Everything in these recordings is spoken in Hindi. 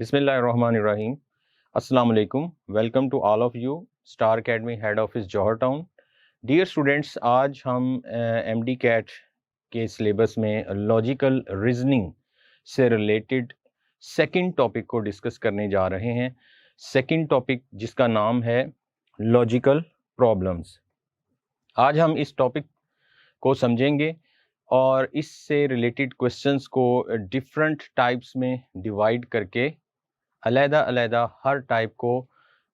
बिस्मिल्लाहिर्रहमानिर्रहीम। अस्सलाम वालेकुम। Welcome to all of you. Star academy head office Johar town. Dear students, आज हम एमडी कैट के सिलेबस में लॉजिकल रीजनिंग से रिलेटेड सेकंड टॉपिक को डिस्कस करने जा रहे हैं। सेकंड टॉपिक जिसका नाम है लॉजिकल प्रॉब्लम्स। आज हम इस टॉपिक को समझेंगे और इससे रिलेटेड क्वेश्चंस को डिफरेंट टाइप्स में डिवाइड करके अलग-अलग हर टाइप को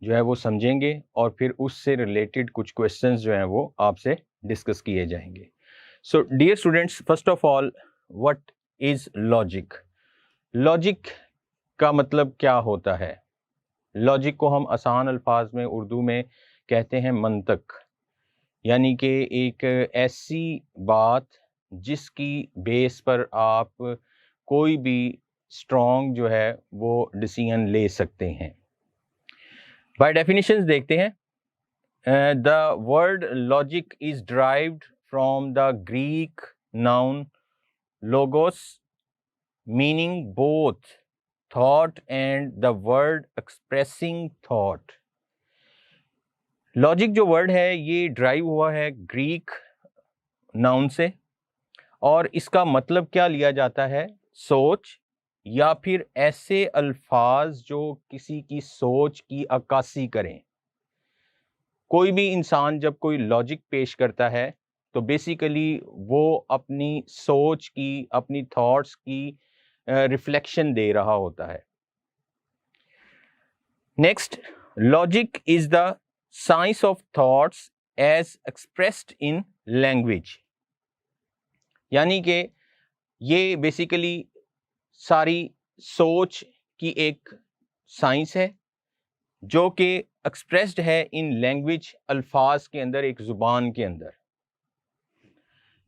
जो है वो समझेंगे और फिर उससे रिलेटेड कुछ क्वेश्चंस जो हैं वो आपसे डिस्कस किए जाएंगे। So dear students, first of all, what is logic? Logic का मतलब क्या होता है? लॉजिक को हम आसान अल्फाज में उर्दू में कहते हैं मंतक, यानी कि एक ऐसी बात जिसकी बेस पर आप कोई भी स्ट्रॉन्ग जो है वो डिसीजन ले सकते हैं। बाय डेफिनेशंस देखते हैं। The word logic is derived from the Greek noun logos, meaning both thought and the word expressing thought. Logic जो वर्ड है ये ड्राइव हुआ है ग्रीक नाउन से और इसका मतलब क्या लिया जाता है? सोच या फिर ऐसे अल्फाज जो किसी की सोच की अक्कासी करें। कोई भी इंसान जब कोई लॉजिक पेश करता है तो बेसिकली वो अपनी सोच की, अपनी थॉट्स की रिफ्लेक्शन दे रहा होता है। Next, logic is the science of thoughts as expressed in language, यानी कि ये बेसिकली सारी सोच की एक साइंस है जो कि एक्सप्रेस्ड है इन लैंग्वेज, अल्फाज के अंदर, एक जुबान के अंदर।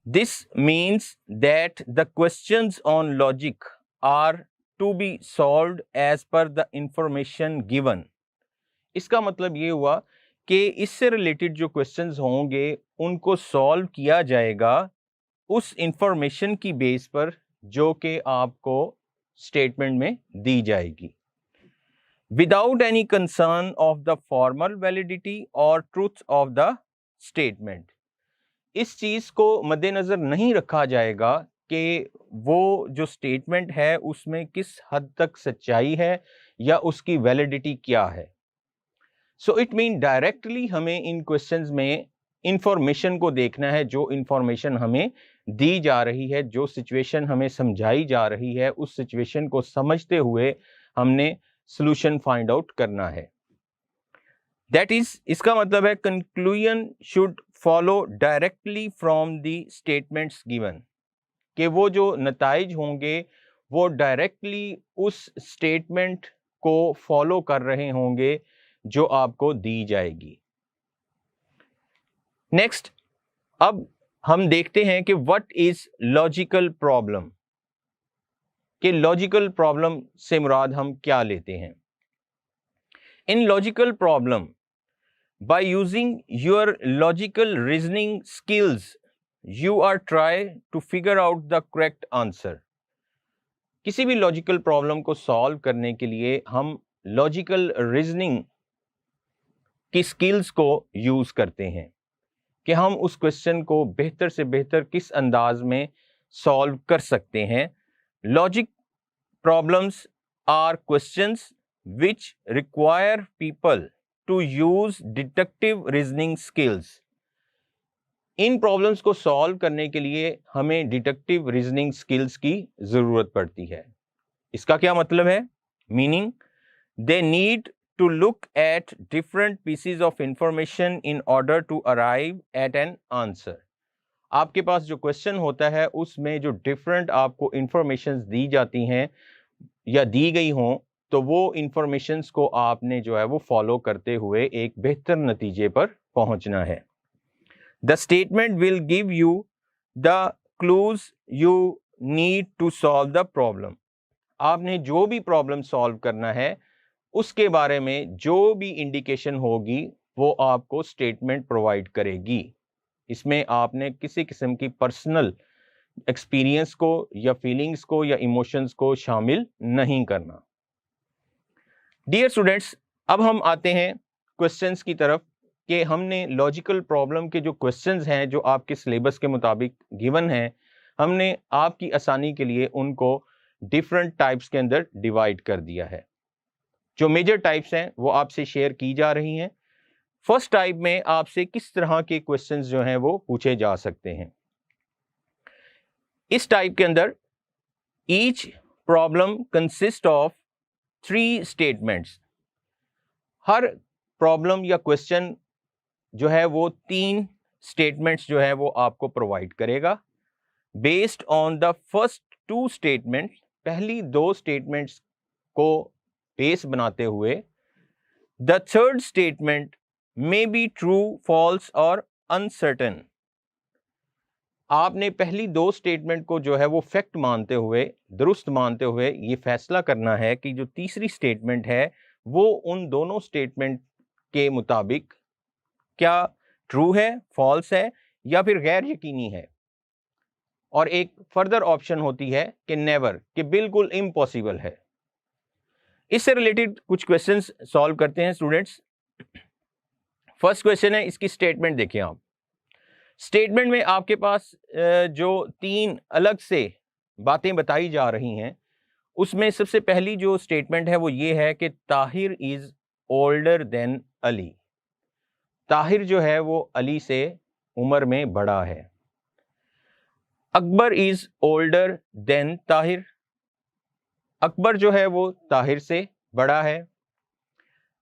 This means that the questions on logic are to be solved as per the information given. इसका मतलब ये हुआ कि इससे रिलेटेड जो क्वेश्चंस होंगे उनको सॉल्व किया जाएगा उस इंफॉर्मेशन की बेस पर जो कि आपको स्टेटमेंट में दी जाएगी, without any concern of the formal validity और ट्रूथ ऑफ द स्टेटमेंट। इस चीज को मद्देनजर नहीं रखा जाएगा कि वो जो स्टेटमेंट है उसमें किस हद तक सच्चाई है या उसकी वैलिडिटी क्या है। सो इट मीन डायरेक्टली हमें इन क्वेश्चंस में इंफॉर्मेशन को देखना है, जो इंफॉर्मेशन हमें दी जा रही है, जो सिचुएशन हमें समझाई जा रही है, उस सिचुएशन को समझते हुए हमने सॉल्यूशन फाइंड आउट करना है। दैट इज, इसका मतलब है conclusion should follow directly from the statements given, कि वो जो नताइज होंगे वो डायरेक्टली उस स्टेटमेंट को फॉलो कर रहे होंगे जो आपको दी जाएगी। नेक्स्ट, अब हम देखते हैं कि व्हाट इज लॉजिकल प्रॉब्लम, कि लॉजिकल प्रॉब्लम से मुराद हम क्या लेते हैं। इन logical problem, by using your logical reasoning skills, you are trying to figure out the correct answer. किसी भी लॉजिकल प्रॉब्लम को सॉल्व करने के लिए हम लॉजिकल रीजनिंग की स्किल्स को यूज करते हैं कि हम उस क्वेश्चन को बेहतर से बेहतर किस अंदाज में सॉल्व कर सकते हैं। Logic problems are questions which require people to use deductive reasoning skills. इन प्रॉब्लम्स को सॉल्व करने के लिए हमें डिडक्टिव रीजनिंग स्किल्स की जरूरत पड़ती है। इसका क्या मतलब है? Meaning, they need to look at different pieces of information in order to arrive at an answer. आपके पास जो क्वेश्चन होता है उसमें जो डिफरेंट आपको इंफॉर्मेशन दी जाती हैं या दी गई हों, तो वो इंफॉर्मेशंस को आपने जो है वो फॉलो करते हुए एक बेहतर नतीजे पर पहुंचना है। The statement will give you the clues you need to solve the problem. आपने जो भी प्रॉब्लम सॉल्व करना है उसके बारे में जो भी इंडिकेशन होगी वो आपको स्टेटमेंट प्रोवाइड करेगी। इसमें आपने किसी किस्म की पर्सनल एक्सपीरियंस को या फीलिंग्स को या इमोशंस को शामिल नहीं करना। डियर स्टूडेंट्स, अब हम आते हैं क्वेश्चंस की तरफ कि हमने लॉजिकल प्रॉब्लम के जो क्वेश्चंस हैं जो आपके सिलेबस के मुताबिक गिवन हैं, हमने आपकी आसानी के लिए उनको डिफरेंट टाइप्स के अंदर डिवाइड कर दिया है। जो मेजर टाइप्स हैं वो आपसे शेयर की जा रही हैं। फर्स्ट टाइप में आपसे किस तरह के क्वेश्चंस जो हैं वो पूछे जा सकते हैं। इस टाइप के अंदर each problem consist of 3 statements. Her problem या क्वेश्चन जो है वो 3 स्टेटमेंट्स जो है वो आपको प्रोवाइड करेगा। Based on the first 2 statements, पहली 2 स्टेटमेंट्स को बेस बनाते हुए the third statement may be true, false और अनसर्टेन। आपने पहली 2 स्टेटमेंट को जो है वो फैक्ट मानते हुए, दुरुस्त मानते हुए ये फैसला करना है कि जो तीसरी स्टेटमेंट है वो उन दोनों स्टेटमेंट के मुताबिक क्या ट्रू है, फॉल्स है या फिर गैर यकीनी है। और एक फर्दर ऑप्शन होती है कि नेवर, कि बिल्कुल इम्पॉसिबल है। इससे रिलेटेड कुछ क्वेश्चंस सॉल्व करते हैं स्टूडेंट्स। फर्स्ट क्वेश्चन है, इसकी स्टेटमेंट देखिए आप। स्टेटमेंट में आपके पास जो 3 अलग से बातें बताई जा रही हैं, उसमें सबसे पहली जो स्टेटमेंट है वो ये है कि Tahir is older than Ali. Tahir जो है वो अली से उम्र में बड़ा है। Akbar is older than Tahir. Akbar जो है वो ताहिर से बड़ा है।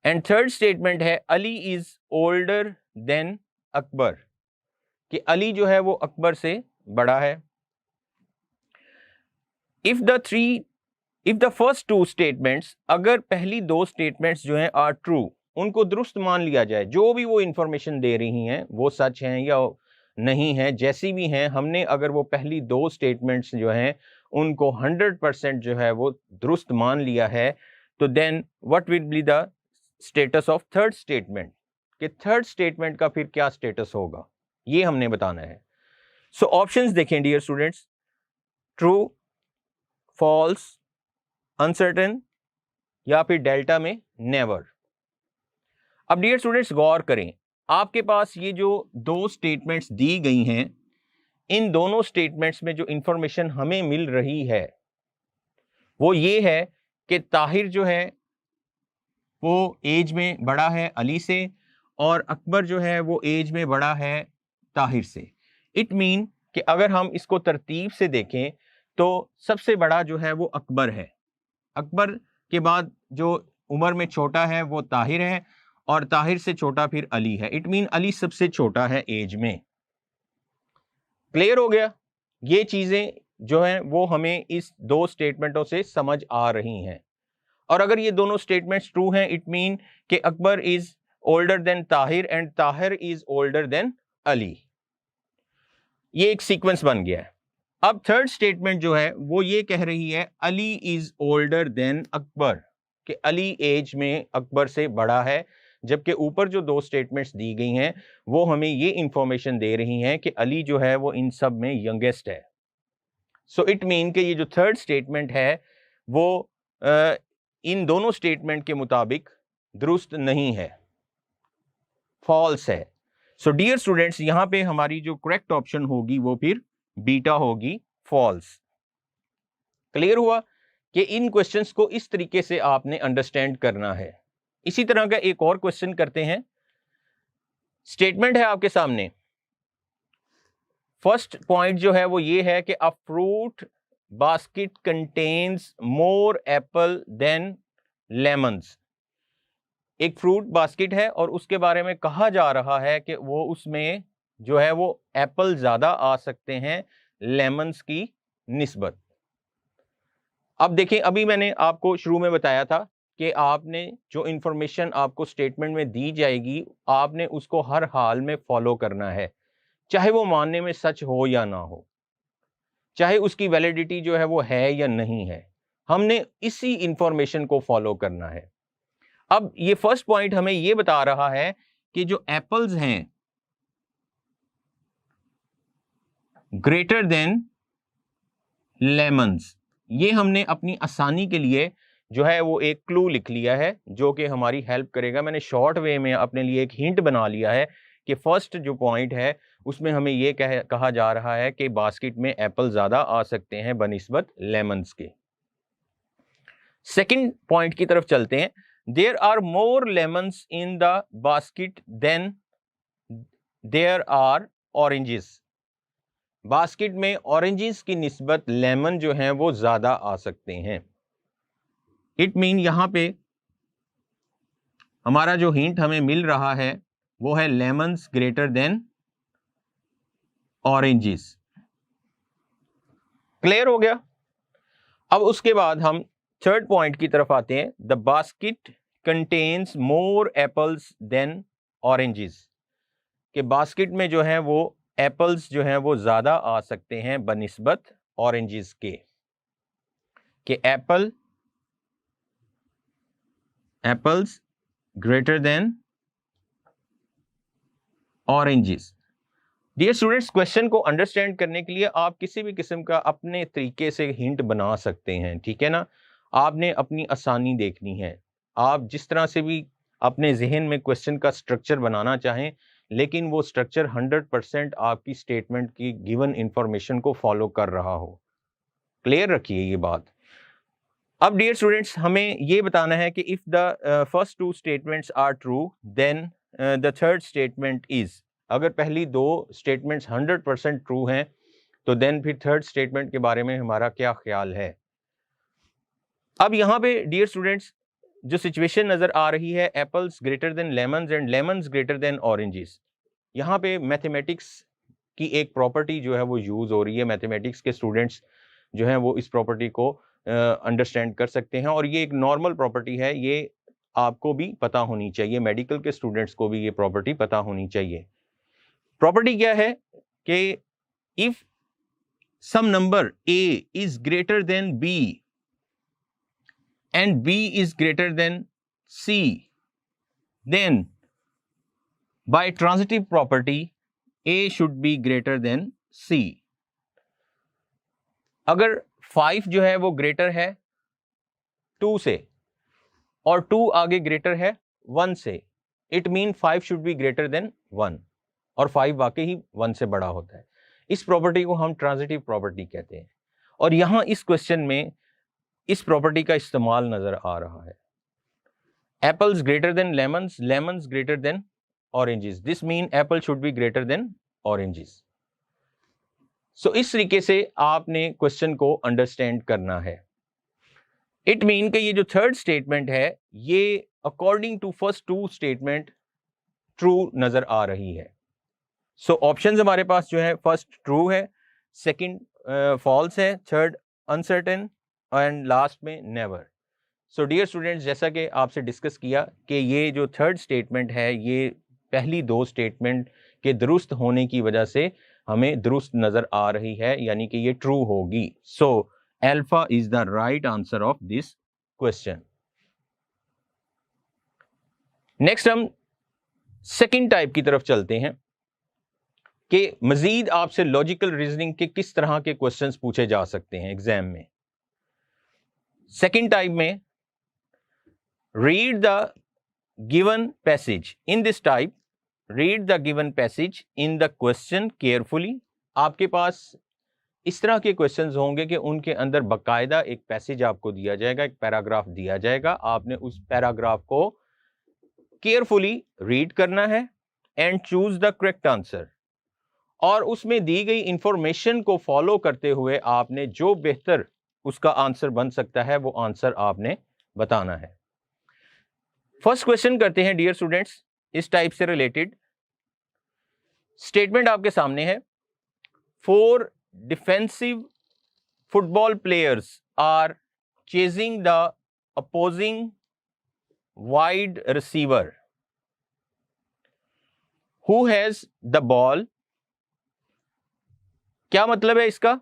एंड थर्ड स्टेटमेंट है Ali is older than Akbar, कि अली जो है वो अकबर से बड़ा है। इफ द फर्स्ट 2 स्टेटमेंट्स, अगर पहली 2 स्टेटमेंट्स जो हैं आर ट्रू, उनको दुरुस्त मान लिया जाए, जो भी वो इंफॉर्मेशन दे रही हैं वो सच हैं या नहीं है, जैसी भी हैं, हमने अगर वो पहली 2 स्टेटमेंट्स जो हैं उनको 100% जो है वो दुरुस्त मान लिया है, तो then what will be the status of third statement, कि थर्ड स्टेटमेंट का फिर क्या स्टेटस होगा, ये हमने बताना है। सो ऑप्शंस देखें dear students, true, false, uncertain या फिर डेल्टा में नेवर। अब डियर स्टूडेंट्स गौर करें, आपके पास ये जो 2 स्टेटमेंट्स दी गई हैं, इन दोनों स्टेटमेंट्स में जो इंफॉर्मेशन हमें मिल रही है वो ये है कि ताहिर जो है वो एज में बड़ा है अली से, और अकबर जो है वो एज में बड़ा है ताहिर से। इट मीन कि अगर हम इसको तरतीब से देखें तो सबसे बड़ा जो है वो अकबर है। अकबर के बाद जो उम्र में छोटा है वो ताहिर है, और ताहिर से छोटा फिर अली है। इट मीन अली सबसे छोटा है एज में। क्लियर हो गया? ये चीजें जो हैं वो हमें इस 2 स्टेटमेंटों से समझ आ रही हैं। और अगर ये दोनों स्टेटमेंट्स ट्रू हैं, इट मीन कि Akbar is older than Tahir and Tahir is older than Ali. ये एक सीक्वेंस बन गया है। अब थर्ड स्टेटमेंट जो है वो ये कह रही है Ali is older than Akbar, कि अली एज में अकबर से बड़ा है, जबकि ऊपर जो 2 स्टेटमेंट्स दी गई हैं वो हमें ये इंफॉर्मेशन दे रही हैं कि अली जो है वो इन सब में यंगेस्ट है। सो इट मीन कि ये जो थर्ड स्टेटमेंट है वो इन दोनों स्टेटमेंट के मुताबिक दुरुस्त नहीं है, फॉल्स है। सो डियर स्टूडेंट्स, यहां पे हमारी जो करेक्ट ऑप्शन होगी वो फिर बीटा होगी, फॉल्स। क्लियर हुआ कि इन क्वेश्चंस को इस तरीके से आपने अंडरस्टैंड करना है। इसी तरह का एक और क्वेश्चन करते हैं। स्टेटमेंट है आपके सामने। फर्स्ट पॉइंट जो है वो ये है कि a fruit basket contains more apple than lemons. एक फ्रूट बास्केट है और उसके बारे में कहा जा रहा है कि वो उसमें जो है वो एप्पल ज्यादा आ सकते हैं लेमन्स की निस्बत। अब देखें, अभी मैंने आपको शुरू में बताया था कि आपने जो इंफॉर्मेशन आपको स्टेटमेंट में दी जाएगी आपने उसको हर हाल में फॉलो करना है, चाहे वो मानने में सच हो या ना हो, चाहे उसकी वैलिडिटी जो है वो है या नहीं है, हमने इसी इंफॉर्मेशन को फॉलो करना है। अब ये फर्स्ट पॉइंट हमें ये बता रहा है कि जो एप्पल्स हैं ग्रेटर देन लेमन्स, ये हमने अपनी आसानी के लिए जो है वो एक क्लू लिख लिया है जो कि हमारी हेल्प करेगा। मैंने शॉर्ट वे में अपने लिए एक हिंट बना लिया है कि फर्स्ट जो पॉइंट है उसमें हमें ये कहा जा रहा है कि बास्केट में एप्पल ज्यादा आ सकते हैं बनिस्बत लेमन्स के। सेकंड पॉइंट की तरफ चलते हैं। There are more lemons in the basket than there are oranges. Basket में ऑरेंजेस की निस्बत लेमन जो है वो ज्यादा आ सकते हैं। इट मीन यहां पे हमारा जो हिंट हमें मिल रहा है वो है lemons greater than oranges. Clear हो गया। अब उसके बाद हम थर्ड पॉइंट की तरफ आते हैं। The basket contains more apples than oranges. कि बास्केट में जो है वो एप्पल्स जो है वो ज्यादा आ सकते हैं बनिस्बत ऑरेंजेस के। कि apples greater than oranges. Dear students, question को अंडरस्टैंड करने के लिए आप किसी भी किस्म का अपने तरीके से हिंट बना सकते हैं, ठीक है ना। आपने अपनी आसानी देखनी है। आप जिस तरह से भी अपने जहन में क्वेश्चन का स्ट्रक्चर बनाना चाहें, लेकिन वो स्ट्रक्चर 100% आपकी स्टेटमेंट की गिवन इंफॉर्मेशन को फॉलो कर रहा हो। क्लियर रखिए ये बात। अब डियर स्टूडेंट्स, हमें ये बताना है कि if the first two statements are true then the third statement is. अगर पहली दो स्टेटमेंट्स 100% ट्रू हैं तो देन फिर थर्ड स्टेटमेंट के बारे में हमारा क्या ख्याल है। अब यहां पे डियर स्टूडेंट्स जो सिचुएशन नजर आ रही है, apples greater than lemons and lemons greater than oranges, यहां पे मैथमेटिक्स की एक प्रॉपर्टी जो है वो यूज हो रही है। मैथमेटिक्स के स्टूडेंट्स जो हैं वो इस प्रॉपर्टी को अंडरस्टैंड कर सकते हैं और ये एक नॉर्मल प्रॉपर्टी है। ये आपको भी पता होनी चाहिए, मेडिकल के स्टूडेंट्स को भी ये प्रॉपर्टी पता होनी चाहिए। प्रॉपर्टी क्या है कि if some number a is greater than b and b is greater than c, then by transitive property a should be greater than c। अगर 5 जो है वो ग्रेटर है 2 से और 2 आगे ग्रेटर है 1 से, it mean 5 should be greater then 1 और 5 वाकई ही 1 से बड़ा होता है। इस प्रॉपर्टी को हम ट्रांजिटिव प्रॉपर्टी कहते हैं और यहां इस क्वेश्चन में इस प्रॉपर्टी का इस्तेमाल नजर आ रहा है। Apples greater than lemons, lemons greater than oranges, this mean apple should be greater than oranges. So इस तरीके से आपने क्वेश्चन को अंडरस्टैंड करना है। इट मीन कि ये जो थर्ड स्टेटमेंट है ये according to first two statement true नजर आ रही है। सो ऑप्शंस हमारे पास जो है, फर्स्ट ट्रू है, सेकंड फॉल्स है, थर्ड अनसर्टेन एंड लास्ट में नेवर। सो डियर स्टूडेंट्स, जैसा कि आपसे डिस्कस किया कि ये जो थर्ड स्टेटमेंट है ये पहली दो स्टेटमेंट के दुरुस्त होने की वजह से हमें दुरुस्त नजर आ रही है, यानी कि ये ट्रू होगी। So alpha is the right answer of this question. Next हम सेकंड टाइप की तरफ चलते हैं कि मजीद आपसे लॉजिकल रीजनिंग के किस तरह के क्वेश्चंस पूछे जा सकते हैं एग्जाम में। सेकंड टाइप में read the given passage in this type, read the given passage in the question carefully. आपके पास इस तरह के क्वेश्चंस होंगे कि उनके अंदर बाकायदा एक पैसेज आपको दिया जाएगा, एक पैराग्राफ दिया जाएगा, आपने उस पैराग्राफ को केयरफुली रीड करना है and choose the correct answer. और उसमें दी गई इंफॉर्मेशन को फॉलो करते हुए आपने जो बेहतर उसका आंसर बन सकता है वो आंसर आपने बताना है। फर्स्ट क्वेश्चन करते हैं डियर स्टूडेंट्स इस टाइप से रिलेटेड। स्टेटमेंट आपके सामने है, 4 defensive football players are chasing the opposing wide receiver who has the ball. क्या मतलब है इसका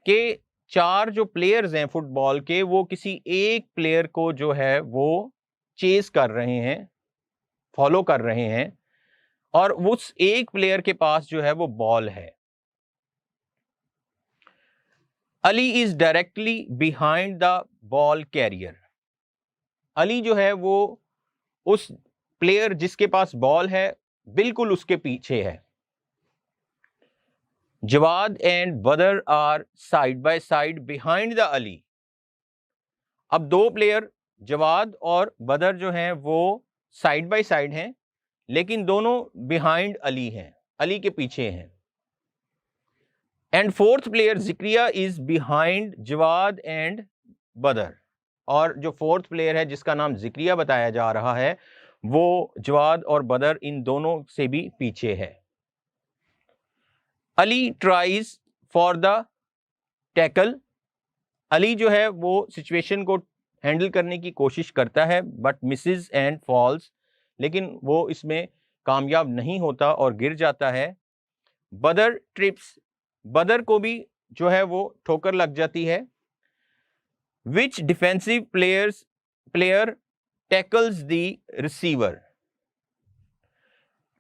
कि 4 जो प्लेयर्स हैं फुटबॉल के वो किसी एक प्लेयर को जो है वो चेज कर रहे हैं, फॉलो कर रहे हैं और उस एक प्लेयर के पास जो है वो बॉल है। Ali is directly behind the ball carrier. Ali जो है वो उस प्लेयर जिसके पास बॉल है बिल्कुल उसके पीछे है। Jawad and Badar are side by side behind the Ali. अब दो प्लेयर जवाद और बदर जो हैं वो साइड बाय साइड हैं, लेकिन दोनों बिहाइंड अली हैं, अली के पीछे हैं। And fourth player Zikriya is behind Jawad and Badar. और जो फोर्थ प्लेयर है जिसका नाम जिक्रिया बताया जा रहा है वो जवाद और बदर इन दोनों से भी पीछे है। Ali tries for the tackle. Ali जो है वो सिचुएशन को हैंडल करने की कोशिश करता है बट मिसेस एंड फॉल्स, लेकिन वो इसमें कामयाब नहीं होता और गिर जाता है। बदर ट्रिप्स, बदर को भी जो है वो ठोकर लग जाती है। Which defensive player tackles the receiver.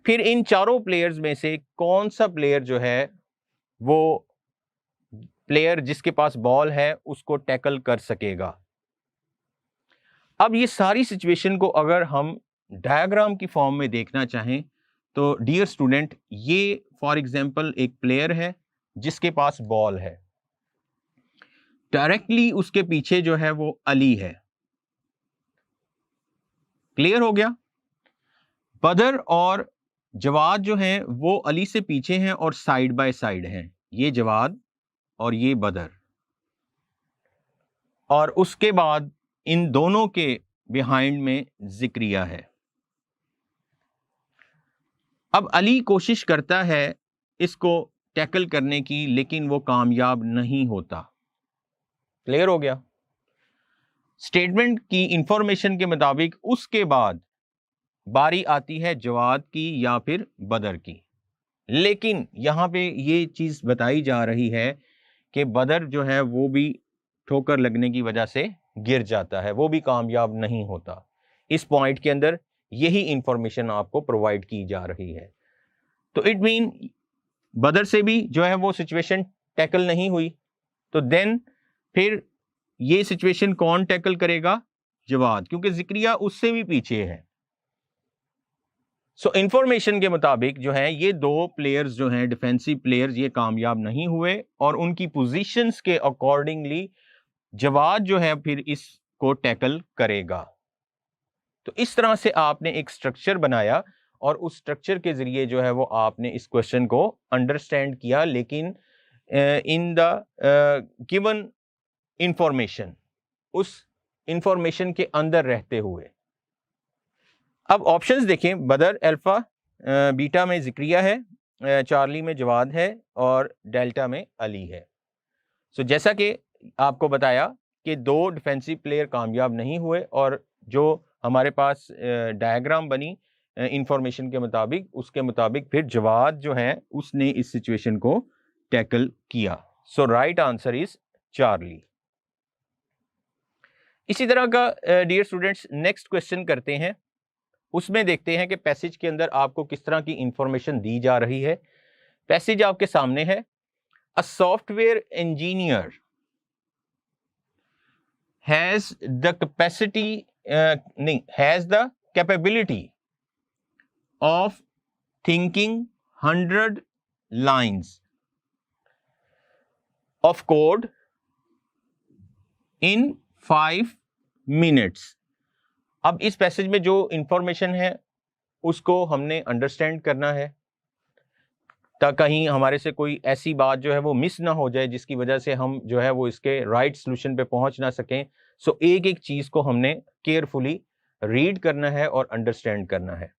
फिर इन चारों प्लेयर्स में से कौन सा प्लेयर जो है वो प्लेयर जिसके पास बॉल है उसको टैकल कर सकेगा। अब ये सारी सिचुएशन को अगर हम डायग्राम की फॉर्म में देखना चाहें तो डियर स्टूडेंट, ये फॉर एग्जांपल एक प्लेयर है जिसके पास बॉल है, डायरेक्टली उसके पीछे जो है वो अली है। क्लियर हो गया? बदर और जवाद जो हैं वो अली से पीछे हैं और साइड बाय साइड हैं, ये जवाद और ये बदर। और उसके बाद इन दोनों के बिहाइंड में जिक्रिया है। अब अली कोशिश करता है इसको टैकल करने की, लेकिन वो कामयाब नहीं होता। क्लियर हो गया? स्टेटमेंट की इंफॉर्मेशन के मुताबिक उसके बाद बारी आती है जवाद की या फिर बदर की, लेकिन यहां पे ये चीज बताई जा रही है कि बदर जो है वो भी ठोकर लगने की वजह से गिर जाता है, वो भी कामयाब नहीं होता। इस पॉइंट के अंदर यही इंफॉर्मेशन आपको प्रोवाइड की जा रही है। तो इट मीन बदर से भी जो है वो सिचुएशन टैकल नहीं हुई, तो देन फिर ये सिचुएशन कौन टैकल करेगा? जवाद, क्योंकि जिक्रिया उससे भी पीछे है। सो इंफॉर्मेशन के मुताबिक जो है ये दो प्लेयर्स जो हैं डिफेंसिव प्लेयर्स ये कामयाब नहीं हुए और उनकी पोजीशंस के अकॉर्डिंगली जवाद जो है फिर इसको टैकल करेगा। तो इस तरह से आपने एक स्ट्रक्चर बनाया और उस स्ट्रक्चर के जरिए जो है वो आपने इस क्वेश्चन को अंडरस्टैंड किया, लेकिन इन द गिवन इंफॉर्मेशन, उस इंफॉर्मेशन के अंदर रहते हुए। अब ऑप्शंस देखें, बदर अल्फा बीटा में जिक्रिया है, चार्ली में जवाद है और डेल्टा में अली है। सो जैसा कि आपको बताया कि दो डिफेंसिव प्लेयर कामयाब नहीं हुए और जो हमारे पास डायग्राम बनी इंफॉर्मेशन के मुताबिक, उसके मुताबिक फिर जवाद जो है उसने इस सिचुएशन को टैकल किया। सो राइट आंसर इज चार्ली। इसी तरह का डियर स्टूडेंट्स नेक्स्ट क्वेश्चन करते हैं। उसमें देखते हैं कि पैसेज के अंदर आपको किस तरह की इंफॉर्मेशन दी जा रही है। पैसेज आपके सामने है। A software engineer has the capacity has the capability of thinking 100 lines of code in 5 minutes. अब इस पैसेज में जो इंफॉर्मेशन है उसको हमने अंडरस्टैंड करना है, ताकि कहीं हमारे से कोई ऐसी बात जो है वो मिस ना हो जाए जिसकी वजह से हम जो है वो इसके राइट सॉल्यूशन पे पहुंच ना सकें। सो एक एक चीज को हमने केयरफुली रीड करना है और अंडरस्टैंड करना है।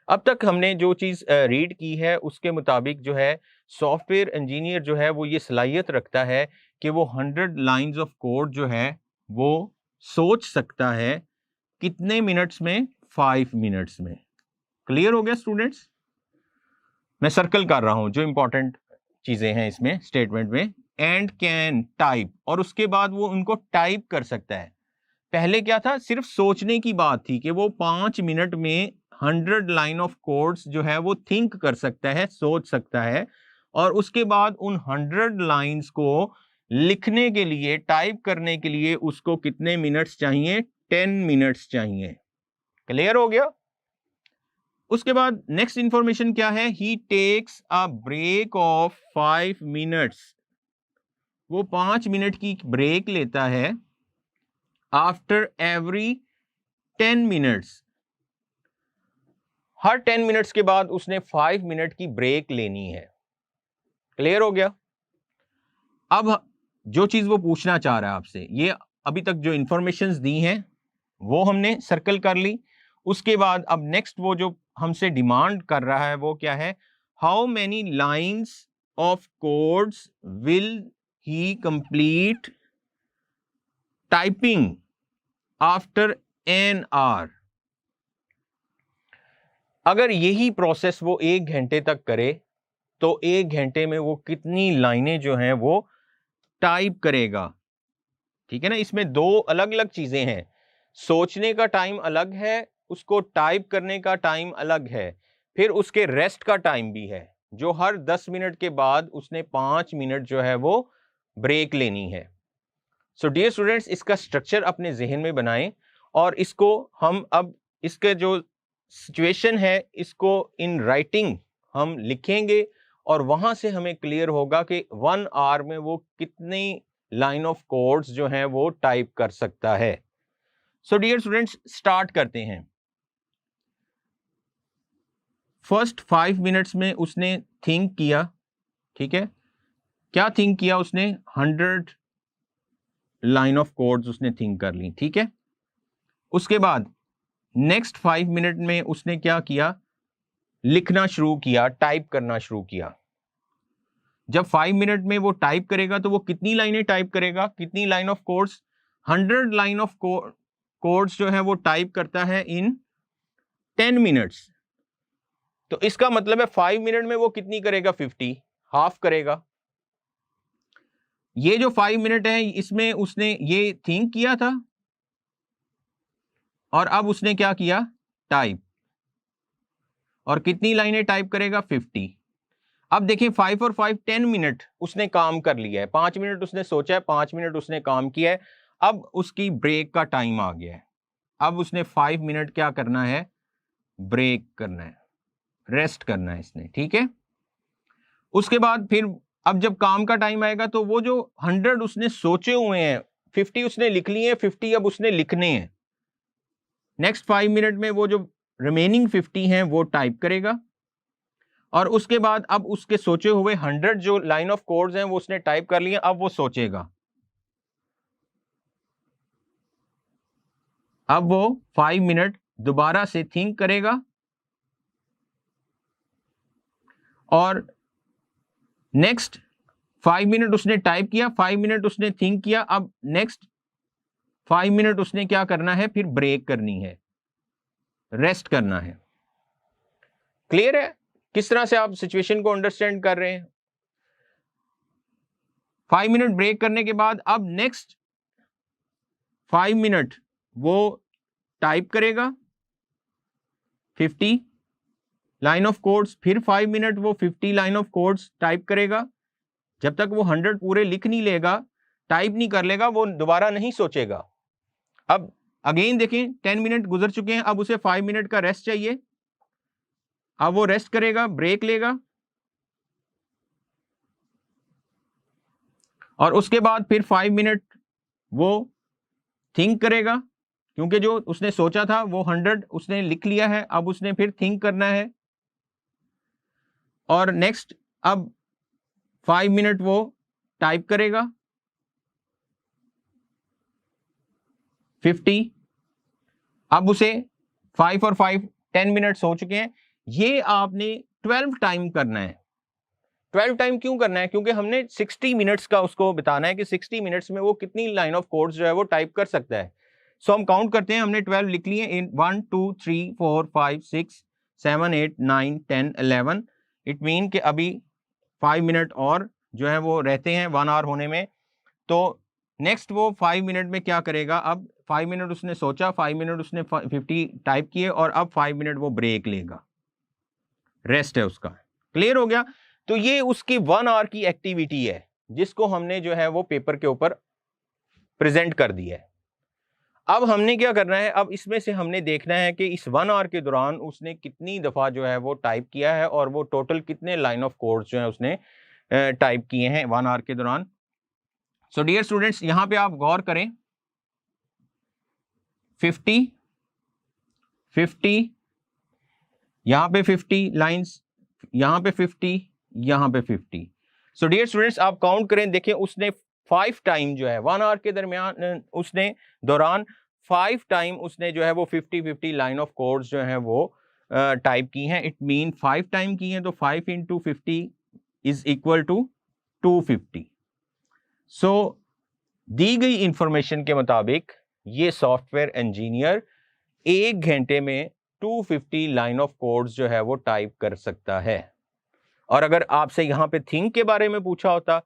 अब तक हमने जो चीज रीड की है उसके मुताबिक जो है सॉफ्टवेयर इंजीनियर जो है वो ये सलाहियत रखता है कि वो 100 लाइन्स ऑफ कोड जो है वो सोच सकता है कितने मिनट्स में? 5 मिनट्स में। क्लियर हो गया स्टूडेंट्स? मैं सर्कल कर रहा हूं जो इंपॉर्टेंट चीजें हैं इसमें स्टेटमेंट में। एंड कैन टाइप, और उसके बाद वो उनको टाइप कर सकता है। पहले क्या था? सिर्फ सोचने की बात थी कि वो 5 मिनट में 100 लाइन ऑफ कोड्स जो है वो थिंक कर सकता है, सोच सकता है, और उसके बाद उन 100 लाइंस को लिखने के लिए, टाइप करने के लिए उसको कितने मिनट्स चाहिए? 10 मिनट्स चाहिए। क्लियर हो गया? उसके बाद नेक्स्ट इंफॉर्मेशन क्या है, he takes a break of 5 minutes, वो 5 मिनट की ब्रेक लेता है आफ्टर एवरी 10 मिनट्स, हर 10 मिनट्स के बाद उसने 5 मिनट की ब्रेक लेनी है। क्लियर हो गया? अब जो चीज वो पूछना चाह रहा है आपसे, ये अभी तक जो इंफॉर्मेशंस दी हैं वो हमने सर्कल कर ली। उसके बाद अब नेक्स्ट वो जो हमसे डिमांड कर रहा है वो क्या है, how many lines of codes will he complete typing after an hour. अगर यही प्रोसेस वो 1 घंटे तक करे तो 1 घंटे में वो कितनी लाइनें जो हैं वो टाइप करेगा। ठीक है ना, इसमें दो अलग अलग चीजें हैं, सोचने का टाइम अलग है, उसको टाइप करने का टाइम अलग है, फिर उसके रेस्ट का टाइम भी है, जो हर 10 मिनट के बाद उसने 5 मिनट जो है वो ब्रेक लेनी है। सो डियर स्टूडेंट्स, इसका स्ट्रक्चर अपने जहन में बनाएं और इसको हम अब इसके जो सिचुएशन है इसको इन राइटिंग हम लिखेंगे और वहां से हमें क्लियर होगा कि 1 आवर में वो कितनी लाइन ऑफ कोड्स जो हैं वो टाइप कर सकता है। सो डियर स्टूडेंट्स, स्टार्ट करते हैं। फर्स्ट 5 मिनट्स में उसने थिंक किया, ठीक है, क्या थिंक किया उसने, 100 लाइन ऑफ कोड्स उसने थिंक कर ली, ठीक है। उसके बाद नेक्स्ट 5 मिनट में उसने क्या किया, लिखना शुरू किया, टाइप करना शुरू किया। जब 5 मिनट में वो टाइप करेगा तो वो कितनी लाइनें टाइप करेगा, कितनी line of codes, 100 line of codes जो है वो टाइप करता है इन 10 मिनट्स। तो इसका मतलब है 5 मिनट में वो कितनी करेगा, 50, हाफ करेगा। ये जो 5 मिनट है इसमें उसने ये थिंक किया था और अब उसने क्या किया, टाइप, और कितनी लाइनें टाइप करेगा, 50। अब देखिए 5 और 5 10 मिनट उसने काम कर लिया है, 5 मिनट उसने सोचा है, 5 मिनट उसने काम किया है, अब उसकी ब्रेक का टाइम आ गया है। अब उसने 5 मिनट क्या करना है, ब्रेक करना है, रेस्ट करना है इसने, ठीक है। उसके बाद फिर अब जब काम का टाइम आएगा तो वो जो 100 उसने सोचे हुए हैं, 50 उसने लिख लिए हैं, 50 अब उसने लिखने हैं। नेक्स्ट 5 मिनट में वो जो रिमेनिंग 50 हैं वो टाइप करेगा और उसके बाद अब उसके सोचे हुए 100 जो लाइन ऑफ कोड्स हैं वो उसने टाइप कर लिए, अब वो सोचेगा, अब वो 5 मिनट दोबारा से थिंक करेगा और नेक्स्ट 5 मिनट उसने टाइप किया, 5 मिनट उसने थिंक किया, अब नेक्स्ट 5 मिनट उसने क्या करना है, फिर ब्रेक करनी है, रेस्ट करना है। क्लियर है किस तरह से आप सिचुएशन को अंडरस्टैंड कर रहे हैं? 5 मिनट ब्रेक करने के बाद अब नेक्स्ट 5 मिनट वो टाइप करेगा 50 लाइन ऑफ कोड्स, फिर 5 मिनट वो 50 लाइन ऑफ कोड्स टाइप करेगा। जब तक वो 100 पूरे लिख नहीं लेगा, टाइप नहीं कर लेगा, वो दोबारा नहीं सोचेगा। अब अगेन देखें 10 मिनट गुजर चुके हैं, अब उसे 5 मिनट का रेस्ट चाहिए। अब वो रेस्ट करेगा, ब्रेक लेगा और उसके बाद फिर 5 मिनट वो थिंक करेगा, क्योंकि जो उसने सोचा था वो 100 उसने लिख लिया है, अब उसने फिर थिंक करना है और नेक्स्ट अब 5 मिनट वो टाइप करेगा 50। अब उसे 5 और 5 10 मिनट्स हो चुके हैं, ये आपने 12 टाइम करना है। 12 टाइम क्यों करना है, क्योंकि हमने 60 मिनट्स का उसको बताना है कि 60 मिनट्स में वो कितनी लाइन ऑफ कोड्स जो है वो टाइप कर सकता है। सो हम काउंट करते हैं, हमने 12 लिख लिए, इन 1 2 3 4 5 6 7 8 9 10 11। इट मीन कि अभी 5 मिनट और जो है वो रहते हैं 1 आवर होने में। तो नेक्स्ट वो 5 मिनट में क्या करेगा, अब 5 मिनट उसने सोचा, 5 मिनट उसने 50 टाइप किए और अब 5 मिनट वो ब्रेक लेगा, रेस्ट है उसका। क्लियर हो गया? तो ये उसकी 1 आवर की एक्टिविटी है जिसको हमने जो है वो पेपर के ऊपर प्रेजेंट कर दिया है। अब हमने क्या करना है, अब इसमें से हमने देखना है कि इस 1 आवर के दौरान उसने कितनी दफ़ा जो है वो टाइप किया है और वो टोटल कितने लाइन ऑफ कोड जो है उसने टाइप किए हैं 1 आवर के दौरान। सो डियर स्टूडेंट्स, यहां पे आप गौर करें, 50 50 यहां पे 50 लाइंस, यहां पे 50, यहां पे 50। सो डियर स्टूडेंट्स, आप काउंट करें, देखें उसने 5 टाइम जो है 1 आवर के दरमियान उसने दौरान 5 टाइम उसने जो है वो 50 लाइन ऑफ कोड्स जो है वो टाइप की हैं। इट मीन 5 टाइम की हैं, तो 5 इंटू 50 इज इक्वल टू 250। सो दी गई इंफॉर्मेशन के मुताबिक ये सॉफ्टवेयर इंजीनियर 1 घंटे में 250 लाइन ऑफ कोड्स जो है वो टाइप कर सकता है। और अगर आपसे यहां पे थिंक के बारे में पूछा होता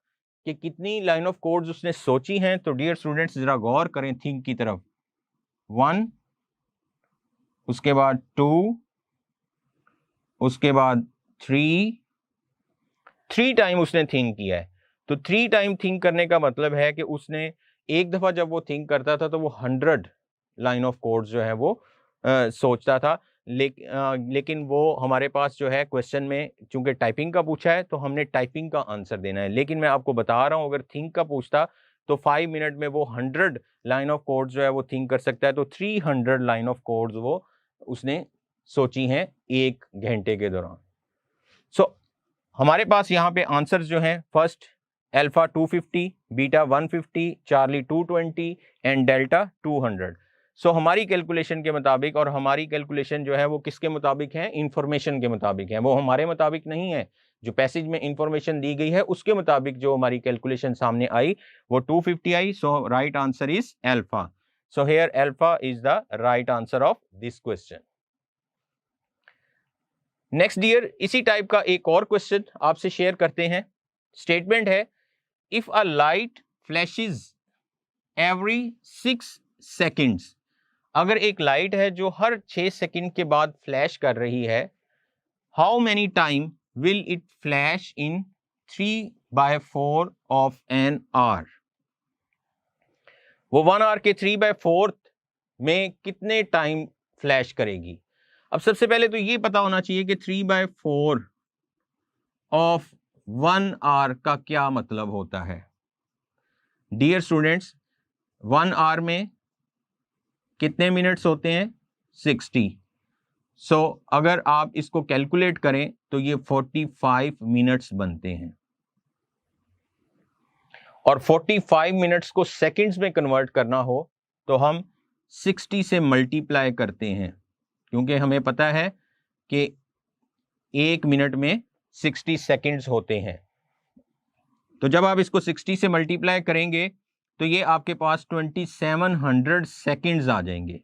कि कितनी लाइन ऑफ कोड्स उसने सोची हैं, तो डियर स्टूडेंट्स जरा गौर करें थिंक की तरफ। 1, उसके बाद 2, उसके बाद 3 टाइम उसने थिंक किया है। तो 3 टाइम थिंक करने का मतलब है कि उसने एक दफा जब वो थिंक करता था तो वो 100 लाइन ऑफ कोड्स जो है वो सोचता था। लेकिन वो हमारे पास जो है क्वेश्चन में चूंकि टाइपिंग का पूछा है तो हमने टाइपिंग का आंसर देना है। लेकिन मैं आपको बता रहा हूं, अगर थिंक का पूछता तो 5 मिनट में वो 100 लाइन ऑफ कोड्स जो है वो थिंक कर सकता है। तो 300 लाइन ऑफ कोड्स वो उसने सोची हैं 1 घंटे के दौरान। सो हमारे पास यहाँ पे आंसर्स जो हैं, first alpha 250, beta 150, Charlie 220 and delta 200। सो हमारी कैलकुलेशन के मुताबिक, और हमारी कैलकुलेशन जो है वो किसके मुताबिक है, इंफॉर्मेशन के मुताबिक है, वो हमारे मुताबिक नहीं है। जो पैसेज में इंफॉर्मेशन दी गई है उसके मुताबिक जो हमारी कैलकुलेशन सामने आई वो 250 आई। So right answer is alpha. So here alpha is the right answer of this question. Next dear, इसी टाइप का एक और क्वेश्चन आपसे शेयर करते हैं। स्टेटमेंट है, if a light flashes every 6 seconds, अगर एक लाइट है जो हर 6 सेकंड के बाद फ्लैश कर रही है, how many time will it flash in 3/4 of an hour. वो 1 आवर के 3/4 में कितने टाइम फ्लैश करेगी। अब सबसे पहले तो ये पता होना चाहिए कि 3/4 ऑफ 1 आवर का क्या मतलब होता है। डियर स्टूडेंट्स, 1 आवर में कितने मिनट्स होते हैं, 60। सो अगर आप इसको कैलकुलेट करें तो ये 45 मिनट्स बनते हैं। और 45 मिनट्स को सेकंड्स में कन्वर्ट करना हो तो हम 60 से मल्टीप्लाई करते हैं, क्योंकि हमें पता है कि 1 मिनट में 60 सेकंड्स होते हैं। तो जब आप इसको 60 से मल्टीप्लाई करेंगे तो ये आपके पास 2700 सेकंड्स आ जाएंगे।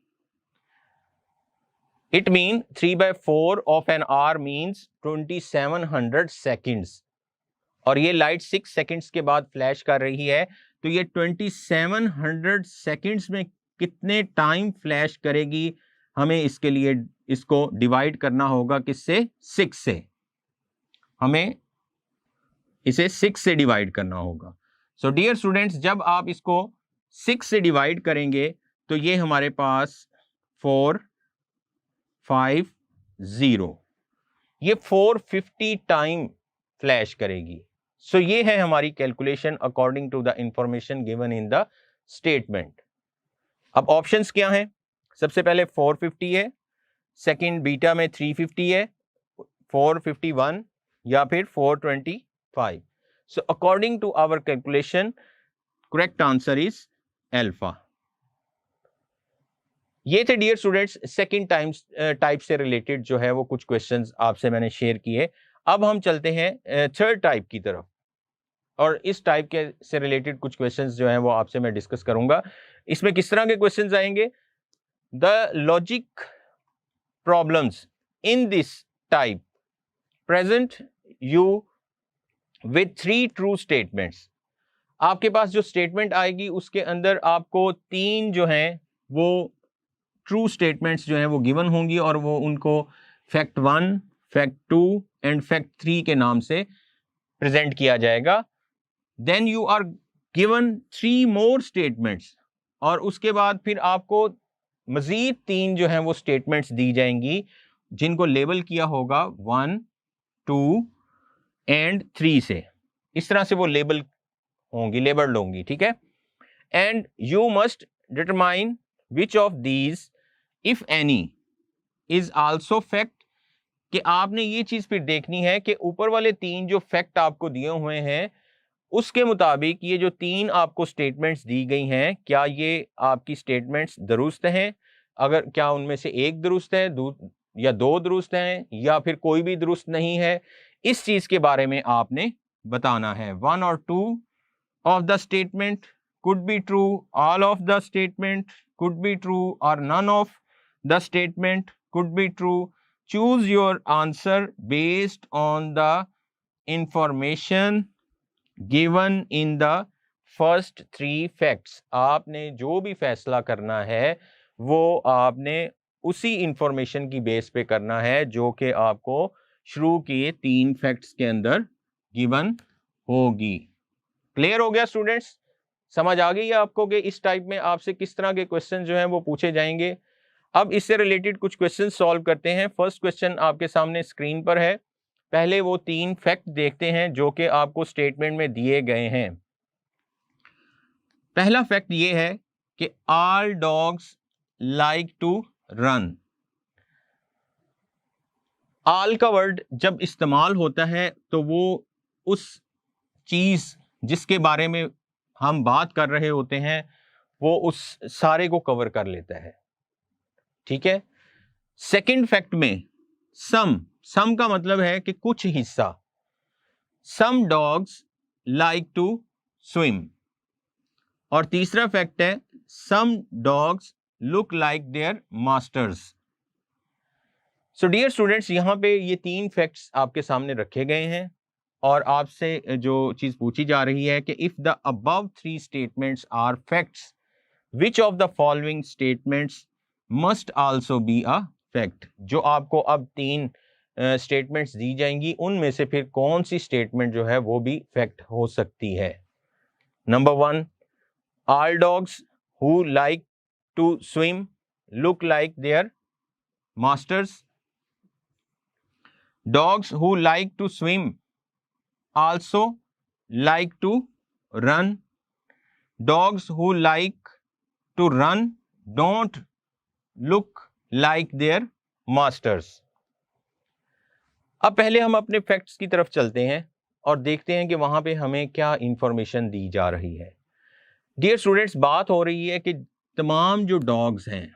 It mean 3/4 of an hour means 2700 seconds. और ये लाइट 6 सेकंड्स के बाद फ्लैश कर रही है, तो ये 2700 सेकंड्स में कितने टाइम फ्लैश करेगी, हमें इसके लिए इसको डिवाइड करना होगा किससे, 6 से। हमें इसे 6 से डिवाइड करना होगा। सो डियर स्टूडेंट्स, जब आप इसको 6 से डिवाइड करेंगे तो ये हमारे पास 450, ये 450 टाइम फ्लैश करेगी। सो ये है हमारी calculation according to the information given in the statement. अब ऑप्शंस क्या हैं, सबसे पहले 450 है, सेकंड बीटा में 350 है, 451 या फिर 425। So according to our calculation correct answer is alpha. ये थे डियर स्टूडेंट्स सेकंड टाइप से रिलेटेड जो है वो कुछ क्वेश्चंस आपसे मैंने शेयर किए। अब हम चलते हैं थर्ड टाइप की तरफ, और इस टाइप के से रिलेटेड कुछ क्वेश्चंस जो हैं वो आपसे मैं डिस्कस करूंगा। इसमें किस तरह के क्वेश्चंस आएंगे, the logic problems in this type present you with 3 true statements. आपके पास जो स्टेटमेंट आएगी उसके अंदर आपको 3 जो हैं वो ट्रू स्टेटमेंट्स जो हैं वो गिवन होंगी, और वो उनको फैक्ट 1, फैक्ट 2 एंड फैक्ट 3 के नाम से प्रेजेंट किया जाएगा। Then you are given 3 more statements और उसके बाद फिर आपको मजीद 3 जो हैं वो स्टेटमेंट्स दी जाएंगी जिनको लेबल किया होगा 1, 2 एंड 3 से। इस तरह से वो लेबल होंगी, लेबल्ड होंगी, ठीक है। And you must determine which of these if any is also fact, कि आपने ये चीज फिर देखनी है कि ऊपर वाले 3 जो फैक्ट आपको दिए हुए हैं उसके मुताबिक ये जो 3 आपको स्टेटमेंट्स दी गई हैं, क्या ये आपकी स्टेटमेंट्स दुरुस्त हैं, अगर क्या उनमें से एक दुरुस्त है या 2 दुरुस्त हैं या फिर कोई भी दुरुस्त नहीं है, इस चीज के बारे में आपने बताना है। 1 और 2 of the statement could be true, all of the statement could be true, or none of the statement could be true. Choose your answer based on the information given in the first 3 facts. आपने जो भी फैसला करना है वो आपने उसी इंफॉर्मेशन की बेस पे करना है जो कि आपको शुरू किए 3 फैक्ट्स के अंदर गिवन होगी। क्लियर हो गया स्टूडेंट्स? समझ आ गई है आपको कि इस टाइप में आपसे किस तरह के क्वेश्चन जो हैं वो पूछे जाएंगे। अब इससे रिलेटेड कुछ क्वेश्चन सॉल्व करते हैं। फर्स्ट क्वेश्चन आपके सामने स्क्रीन पर है। पहले वो 3 फैक्ट देखते हैं जो कि आपको स्टेटमेंट में दिए गए हैं। पहला फैक्ट ये है कि all dogs like to run. All का वर्ड जब इस्तेमाल होता है तो वो उस चीज जिसके बारे में हम बात कर रहे होते हैं वो उस सारे को कवर कर लेता है, ठीक है। सेकंड फैक्ट में सम का मतलब है कि कुछ हिस्सा। Some dogs like to swim. और तीसरा फैक्ट है some dogs look like their masters. So dear students, यहां पे ये 3 फैक्ट्स आपके सामने रखे गए हैं और आपसे जो चीज पूछी जा रही है कि if the above 3 statements are facts, which of the following statements must also be a fact. जो आपको अब 3 स्टेटमेंट्स दी जाएंगी उनमें से फिर कौन सी स्टेटमेंट जो है वो भी फैक्ट हो सकती है। Number 1, all dogs who like to swim look like their masters. Dogs who like to swim also like to run. Dogs who like to run don't look like their masters. अब पहले हम अपने फैक्ट्स की तरफ चलते हैं और देखते हैं कि वहां पे हमें क्या इंफॉर्मेशन दी जा रही है। डियर स्टूडेंट्स, बात हो रही है कि तमाम जो डॉग्स हैं,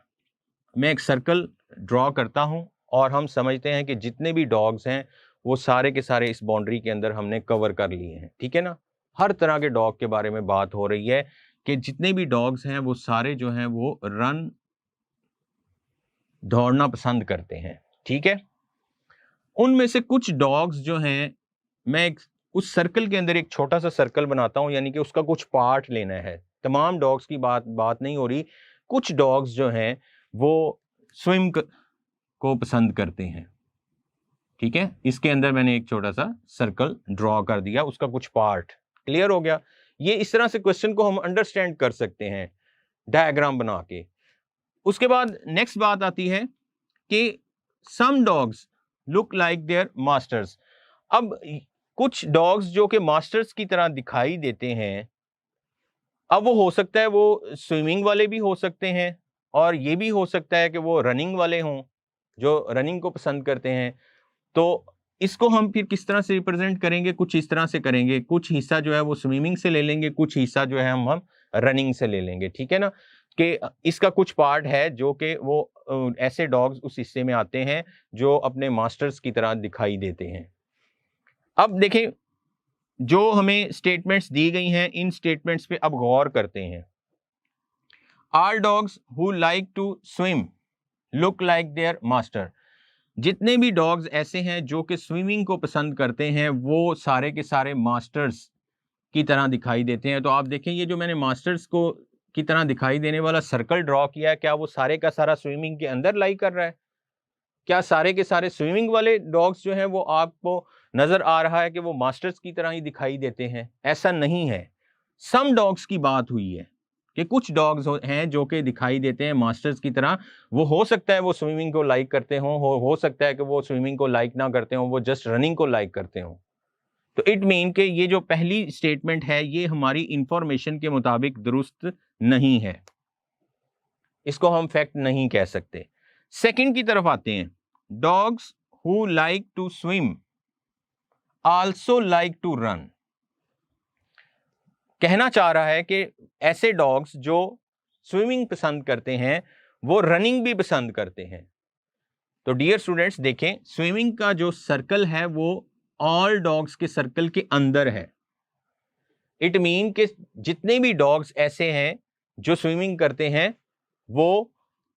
मैं एक सर्कल ड्रॉ करता हूं और हम समझते हैं कि जितने भी डॉग्स हैं वो सारे के सारे इस बाउंड्री के अंदर हमने कवर कर लिए हैं, ठीक है ना। हर तरह के डॉग के बारे में बात हो रही है कि जितने भी डॉग्स हैं वो सारे जो हैं वो रन, दौड़ना पसंद करते हैं, ठीक है। उनमें से कुछ डॉग्स जो हैं, मैं उस सर्कल के अंदर एक छोटा सा सर्कल बनाता हूं, यानी कि उसका कुछ पार्ट लेना है। तमाम डॉग्स की बात नहीं हो रही। कुछ डॉग्स जो हैं वो स्विम को पसंद करते हैं, ठीक है। इसके अंदर मैंने एक छोटा सा सर्कल ड्रॉ कर दिया, उसका कुछ पार्ट। क्लियर हो गया? ये इस तरह से क्वेश्चन को हम अंडरस्टैंड कर सकते हैं डायग्राम बना के। उसके बाद नेक्स्ट बात आती है कि some dogs look like their masters. अब कुछ डॉग्स जो कि मास्टर्स की तरह दिखाई देते हैं, अब वो हो सकता है वो स्विमिंग वाले भी हो सकते हैं और ये भी हो सकता है कि वो रनिंग वाले हों जो रनिंग को पसंद करते हैं। तो इसको हम फिर किस तरह से रिप्रेजेंट करेंगे? कुछ इस तरह से करेंगे, कुछ हिस्सा जो है वो स्विमिंग से ले लेंगे, कुछ हिस्सा जो है हम रनिंग से ले लेंगे, ठीक है ना। कि इसका कुछ पार्ट है जो कि वो ऐसे डॉग्स उस हिस्से में आते हैं जो अपने मास्टर्स की तरह दिखाई देते हैं। अब देखें, जो हमें स्टेटमेंट्स दी गई हैं, इन स्टेटमेंट्स पे अब गौर करते हैं। All dogs who like to swim look like their master. जितने भी डॉग्स ऐसे हैं जो कि स्विमिंग को पसंद करते हैं वो सारे के सारे मास्टर्स की तरह दिखाई देते हैं। तो आप देखें, ये जो मैंने मास्टर्स को की तरह दिखाई देने वाला सर्कल ड्रॉ किया है, क्या वो सारे का सारा स्विमिंग के अंदर लाई कर रहा है? क्या सारे के सारे स्विमिंग वाले डॉग्स जो हैं वो आपको नजर आ रहा है कि वो मास्टर्स की तरह ही दिखाई देते हैं? ऐसा नहीं है। सम डॉग्स की बात हुई है, कि कुछ डॉग्स हैं जो कि दिखाई देते हैं मास्टर्स की तरह। वो हो सकता है वो स्विमिंग को लाइक करते हों, हो सकता है कि वो स्विमिंग को लाइक ना करते हों, वो जस्ट रनिंग को लाइक करते हों। तो इट मीन कि ये जो पहली स्टेटमेंट है ये हमारी इंफॉर्मेशन के मुताबिक दुरुस्त नहीं है, इसको हम फैक्ट नहीं कह सकते। सेकंड की तरफ आते हैं, dogs who like to swim also like to run. कहना चाह रहा है कि ऐसे डॉग्स जो स्विमिंग पसंद करते हैं वो रनिंग भी पसंद करते हैं। तो डियर स्टूडेंट्स देखें, स्विमिंग का जो सर्कल है वो ऑल डॉग्स के सर्कल के अंदर है। इट मीन कि जितने भी डॉग्स ऐसे हैं जो स्विमिंग करते हैं वो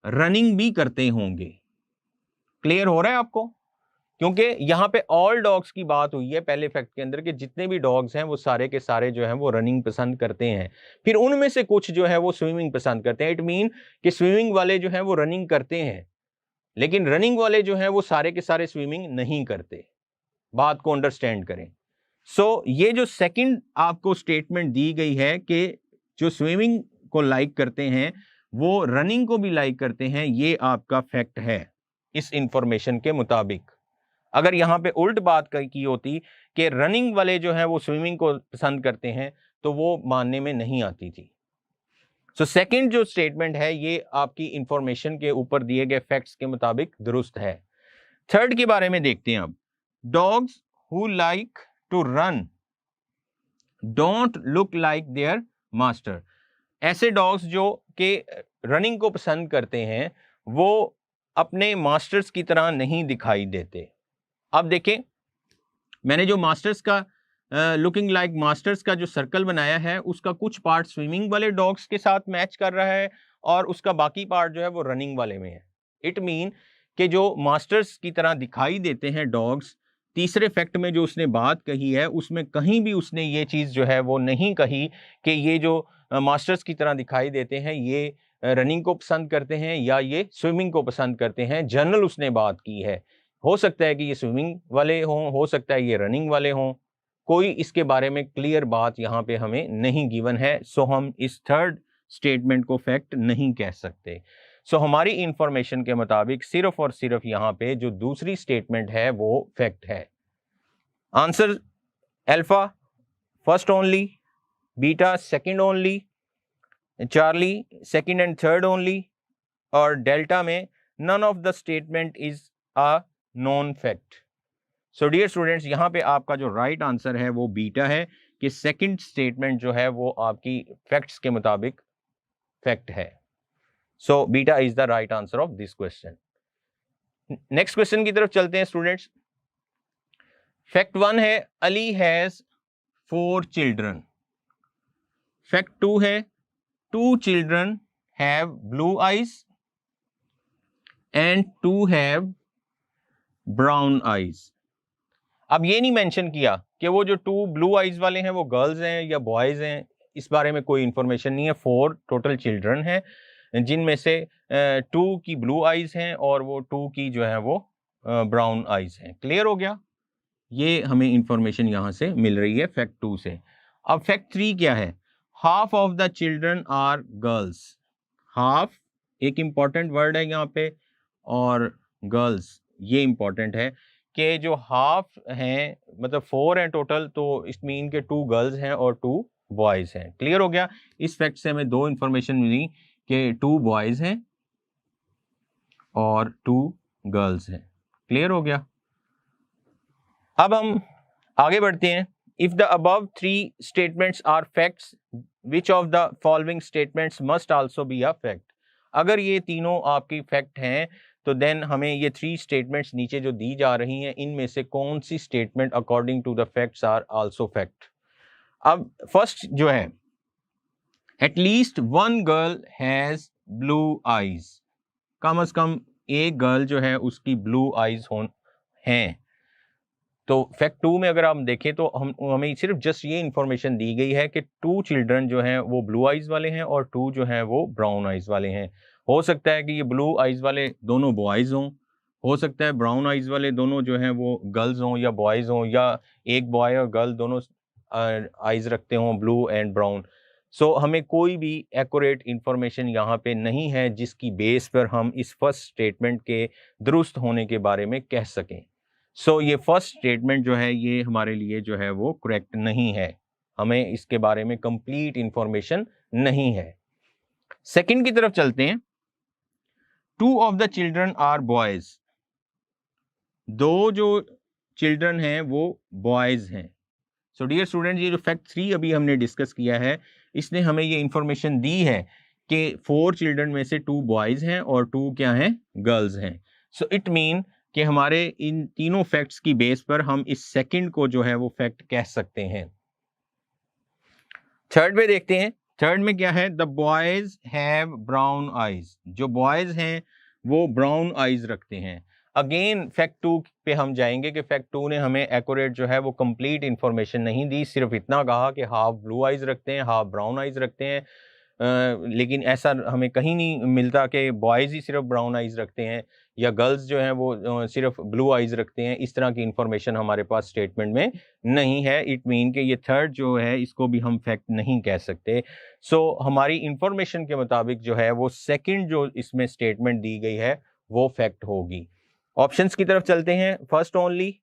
रनिंग भी करते होंगे। क्लियर हो रहा है आपको? क्योंकि यहां पे ऑल डॉग्स की बात हुई है पहले फैक्ट के अंदर कि जितने भी डॉग्स हैं वो सारे के सारे जो हैं वो रनिंग पसंद करते हैं, फिर उनमें से कुछ जो है वो स्विमिंग पसंद करते हैं। इट मीन कि स्विमिंग वाले जो हैं वो रनिंग करते हैं, लेकिन रनिंग वाले जो हैं वो सारे के सारे स्विमिंग नहीं करते। बात को अंडरस्टैंड करें। ये जो सेकंड आपको स्टेटमेंट दी गई है कि जो स्विमिंग को लाइक करते हैं वो रनिंग को भी लाइक करते हैं, ये आपका फैक्ट है इस इंफॉर्मेशन के मुताबिक। अगर यहां पे उल्ट बात की होती कि रनिंग वाले जो है वो स्विमिंग को पसंद करते हैं तो वो मानने में नहीं आती थी। सेकंड जो स्टेटमेंट है ये आपकी इंफॉर्मेशन के ऊपर दिए गए फैक्ट्स के मुताबिक दुरुस्त है। थर्ड के बारे में देखते हैं अब, dogs who like to run don't look like their master. ऐसे डॉग्स जो कि रनिंग को पसंद करते हैं वो अपने मास्टर्स की तरह नहीं दिखाई देते। अब देखें, मैंने जो मास्टर्स का लुकिंग लाइक मास्टर्स का जो सर्कल बनाया है उसका कुछ पार्ट स्विमिंग वाले डॉग्स के साथ मैच कर रहा है और उसका बाकी पार्ट जो है वो रनिंग वाले में है। इट मीन कि जो मास्टर्स की तरह दिखाई देते हैं डॉग्स, तीसरे फैक्ट में जो उसने बात कही है उसमें कहीं भी उसने ये चीज़ जो है वो नहीं कही कि ये जो मास्टर्स की तरह दिखाई देते हैं ये रनिंग को पसंद करते हैं या ये स्विमिंग को पसंद करते हैं। जनरल उसने बात की है। हो सकता है कि ये स्विमिंग वाले हों, हो सकता है ये रनिंग वाले हों, कोई इसके बारे में क्लियर बात यहाँ पे हमें नहीं गिवन है। हम इस थर्ड स्टेटमेंट को फैक्ट नहीं कह सकते। हमारी इंफॉर्मेशन के मुताबिक सिर्फ और सिर्फ यहाँ पे जो दूसरी स्टेटमेंट है वो फैक्ट है। Answer alpha first only, beta second only, charlie second and third only, और डेल्टा में none of the statement is a non fact. Dear students, यहाँ पे आपका जो राइट आंसर है वो बीटा है कि सेकंड स्टेटमेंट जो है वो आपकी फैक्ट्स के मुताबिक फैक्ट है। Beta is the right answer of this question. Next question की तरफ चलते हैं स्टूडेंट्स। फैक्ट 1 है अली हैज 4 चिल्ड्रन। फैक्ट 2 है 2 children have blue eyes and 2 have brown eyes. अब ये नहीं मेंशन किया कि वो जो 2 ब्लू आईज वाले हैं वो गर्ल्स हैं या बॉयज हैं, इस बारे में कोई इंफॉर्मेशन नहीं है। 4 टोटल चिल्ड्रन हैं जिनमें से 2 की ब्लू आईज हैं और वो 2 की जो है वो ब्राउन आईज हैं। क्लियर हो गया? ये हमें इंफॉर्मेशन यहां से मिल रही है फैक्ट 2 से। अब फैक्ट 3 क्या है? Half of the children are girls. Half एक इंपॉर्टेंट वर्ड है यहाँ पे और गर्ल्स ये इंपॉर्टेंट है कि जो हाफ हैं मतलब 4 हैं टोटल, तो इस मीन के 2 गर्ल्स हैं और 2 बॉयज हैं। क्लियर हो गया? इस फैक्ट से हमें 2 इंफॉर्मेशन मिली कि 2 बॉयज हैं और 2 गर्ल्स हैं। क्लियर हो गया? अब हम आगे बढ़ते हैं। If the above 3 statements are facts, which of the following statements must also be a fact. अगर ये तीनों आपकी फैक्ट हैं तो देन हमें ये 3 स्टेटमेंट्स नीचे जो दी जा रही हैं इनमें से कौन सी statement according to the facts are also fact. अब फर्स्ट जो है, at least 1 girl has blue eyes. कम से कम एक गर्ल जो है उसकी ब्लू आईज हैं। तो फैक्ट 2 में अगर हम देखें तो हमें सिर्फ जस्ट ये इंफॉर्मेशन दी गई है कि 2 चिल्ड्रन जो हैं वो ब्लू आइज वाले हैं और 2 जो हैं वो ब्राउन आइज वाले हैं। हो सकता है कि ये ब्लू आइज वाले दोनों बॉयज हों, हो सकता है ब्राउन आइज वाले दोनों जो हैं वो गर्ल्स हों या बॉयज हों, या एक बॉय और गर्ल दोनों आइज रखते हों ब्लू एंड ब्राउन। सो हमें कोई भी एक्यूरेट इंफॉर्मेशन यहाँ पे नहीं है जिसकी बेस पर हम इस फर्स्ट स्टेटमेंट के दुरुस्त होने के बारे में कह सकें। सो ये फर्स्ट स्टेटमेंट जो है ये हमारे लिए जो है वो करेक्ट नहीं है, हमें इसके बारे में कंप्लीट इंफॉर्मेशन नहीं है। सेकंड की तरफ चलते हैं। 2 of the children are boys, 2 जो चिल्ड्रन हैं वो बॉयज हैं। सो डियर स्टूडेंट, ये जो फैक्ट 3 अभी हमने डिस्कस किया है इसने हमें ये इंफॉर्मेशन दी है कि 4 चिल्ड्रन में से 2 बॉयज हैं और 2 क्या हैं, गर्ल्स हैं। सो इट मीन कि हमारे इन तीनों फैक्ट्स की बेस पर हम इस सेकंड को जो है वो फैक्ट कह सकते हैं। थर्ड में देखते हैं। थर्ड में क्या है, the boys have brown eyes, जो बॉयज हैं वो ब्राउन आईज रखते हैं। अगेन फैक्ट 2 पे हम जाएंगे कि फैक्ट 2 ने हमें एक्यूरेट जो है वो कंप्लीट इंफॉर्मेशन नहीं दी, सिर्फ इतना कहा कि हाफ ब्लू आईज रखते हैं, हाफ ब्राउन आईज रखते हैं। लेकिन ऐसा हमें कहीं नहीं मिलता कि बॉयज ही सिर्फ ब्राउन आईज रखते हैं या गर्ल्स जो हैं वो सिर्फ ब्लू आईज रखते हैं। इस तरह की इंफॉर्मेशन हमारे पास स्टेटमेंट में नहीं है। इट मीन कि ये थर्ड जो है इसको भी हम फैक्ट नहीं कह सकते। सो हमारी इंफॉर्मेशन के मुताबिक जो है वो सेकंड जो इसमें स्टेटमेंट दी गई है वो फैक्ट होगी। ऑप्शंस की तरफ चलते हैं। First only,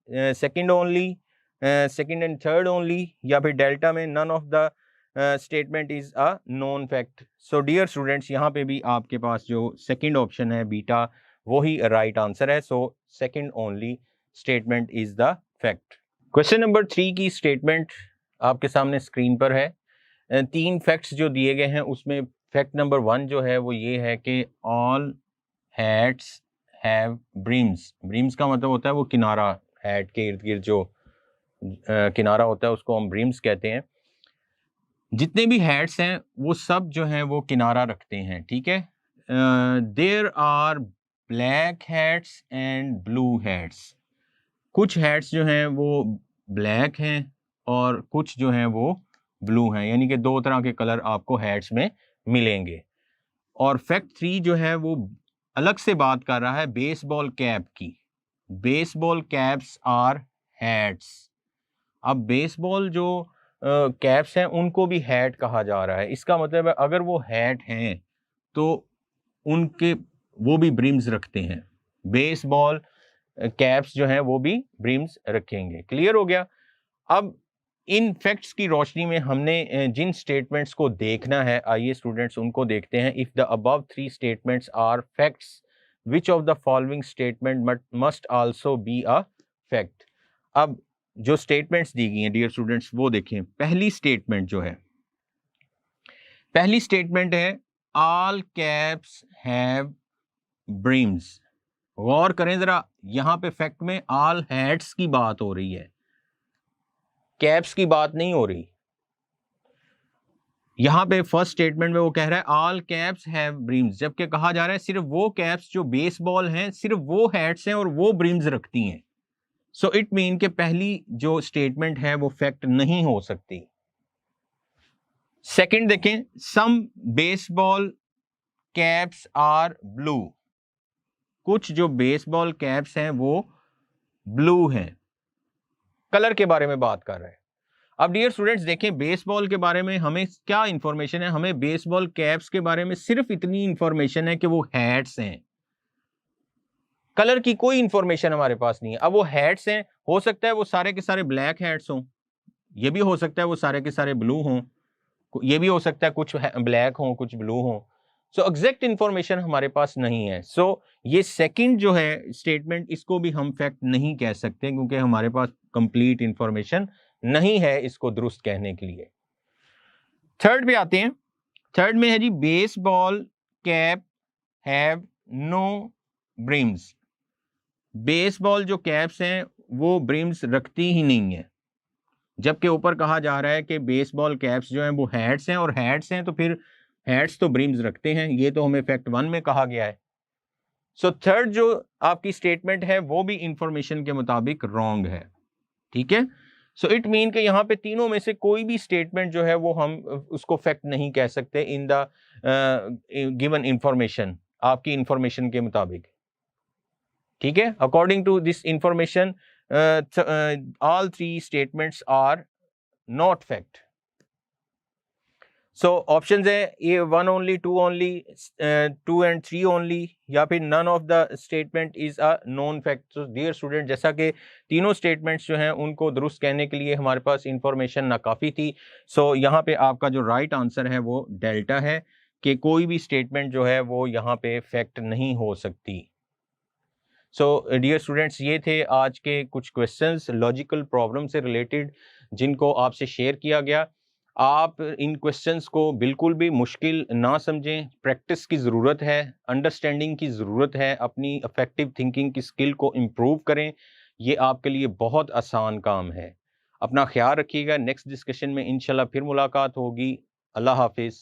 second only, second and third only, या फिर डेल्टा में none of the statement is a non fact. So dear students, यहाँ पे भी आपके पास जो सेकंड ऑप्शन है बीटा वो ही राइट आंसर है। So second only statement is the fact. Question number 3 की स्टेटमेंट आपके सामने स्क्रीन पर है। 3 फैक्ट्स जो दिए गए हैं उसमें फैक्ट नंबर 1 जो है वो ये है कि all hats have brims. Brims का मतलब होता है वो किनारा, हैट के इर्द गिर्द जो किनारा होता है उसको हम ब्रिम्स कहते हैं। जितने भी हैट्स हैं वो सब जो हैं वो किनारा रखते हैं, ठीक है। There are black hats and blue hats, कुछ हैट्स जो हैं वो ब्लैक हैं और कुछ जो हैं वो ब्लू हैं, यानी कि 2 तरह के कलर आपको हैट्स में मिलेंगे। और फैक्ट 3 जो है वो अलग से बात कर रहा है बेसबॉल कैप की। Baseball caps are hats. अब बेसबॉल जो कैप्स हैं उनको भी हैट कहा जा रहा है। इसका मतलब है अगर वो हैट हैं तो उनके वो भी ब्रिम्स रखते हैं। बेसबॉल कैप्स जो हैं वो भी ब्रिम्स रखेंगे। क्लियर हो गया। अब इन फैक्ट्स की रोशनी में हमने जिन स्टेटमेंट्स को देखना है, आइए स्टूडेंट्स उनको देखते हैं। If the above 3 statements are facts, which of the following statement must also be a fact. अब जो स्टेटमेंट्स दी गई हैं डियर स्टूडेंट्स वो देखें। पहली स्टेटमेंट जो है, पहली स्टेटमेंट है ऑल कैप्स हैव ब्रिम्स। गौर करें जरा, यहां पे फैक्ट में ऑल हैट्स की बात हो रही है, कैप्स की बात नहीं हो रही। यहां पे फर्स्ट स्टेटमेंट में वो कह रहा है ऑल कैप्स हैव ब्रिम्स, जबकि कहा जा रहा है सिर्फ वो कैप्स जो बेसबॉल हैं सिर्फ वो हैट्स हैं और वो ब्रिम्स रखती हैं। सो इट मीन कि पहली जो स्टेटमेंट है वो फैक्ट नहीं हो सकती। सेकंड देखें, सम बेसबॉल कैप्स आर ब्लू, कुछ जो बेसबॉल कैप्स हैं वो ब्लू हैं, कलर के बारे में बात कर रहे हैं। अब डियर स्टूडेंट्स देखें, बेसबॉल के बारे में हमें क्या इंफॉर्मेशन है, हमें बेसबॉल कैप्स के बारे में सिर्फ इतनी इंफॉर्मेशन है कि वो हैट्स हैं, कलर की कोई इंफॉर्मेशन हमारे पास नहीं है। अब वो हैट्स हैं, हो सकता है वो सारे के सारे ब्लैक हैट्स हों, ये भी हो सकता है वो सारे के सारे ब्लू हों, ये भी हो सकता है कुछ ब्लैक हों कुछ ब्लू हों। सो एग्जैक्ट इंफॉर्मेशन हमारे पास नहीं है। सो ये सेकंड जो है स्टेटमेंट इसको भी हम फैक्ट नहीं कह सकते क्योंकि हमारे पास कंप्लीट इंफॉर्मेशन नहीं है इसको दुरुस्त कहने के लिए। थर्ड पे आते हैं। थर्ड में है जी baseball cap have no brims. Baseball जो कैप्स हैं वो ब्रिम्स रखती ही नहीं है, जबकि ऊपर कहा जा रहा है कि बेसबॉल कैप्स जो हैं वो हैट्स हैं और हैट्स हैं तो फिर हैट्स तो ब्रिम्स रखते हैं, ये तो हमें फैक्ट 1 में कहा गया है। सो थर्ड जो आपकी स्टेटमेंट है वो भी इंफॉर्मेशन के मुताबिक रॉन्ग है, ठीक है। सो इट मीन कि यहाँ पे तीनों में से कोई भी स्टेटमेंट जो है वो हम उसको फैक्ट नहीं कह सकते इन द गिवन इंफॉर्मेशन, आपकी इंफॉर्मेशन के मुताबिक, ठीक है। According to this information all 3 statements are not fact. So options है ये 1 ओनली, 2 ओनली, 2 एंड 3 ओनली, या फिर none of the statement is a non fact. तो डियर स्टूडेंट, जैसा कि तीनों स्टेटमेंट्स जो हैं उनको दुरुस्त कहने के लिए हमारे पास इंफॉर्मेशन नाकाफ़ी थी। सो यहाँ पे आपका जो राइट आंसर है वो डेल्टा है, कि कोई भी स्टेटमेंट जो है वो यहाँ पे फैक्ट नहीं हो सकती। सो डियर स्टूडेंट्स, ये थे आज के कुछ क्वेश्चंस लॉजिकल प्रॉब्लम से रिलेटेड जिनको आपसे शेयर किया गया। आप इन क्वेश्चंस को बिल्कुल भी मुश्किल ना समझें, प्रैक्टिस की ज़रूरत है, अंडरस्टैंडिंग की ज़रूरत है, अपनी इफेक्टिव थिंकिंग की स्किल को इम्प्रूव करें। ये आपके लिए बहुत आसान काम है। अपना ख्याल रखिएगा। नेक्स्ट डिस्कशन में इंशाल्लाह फिर मुलाकात होगी। अल्लाह हाफिज़।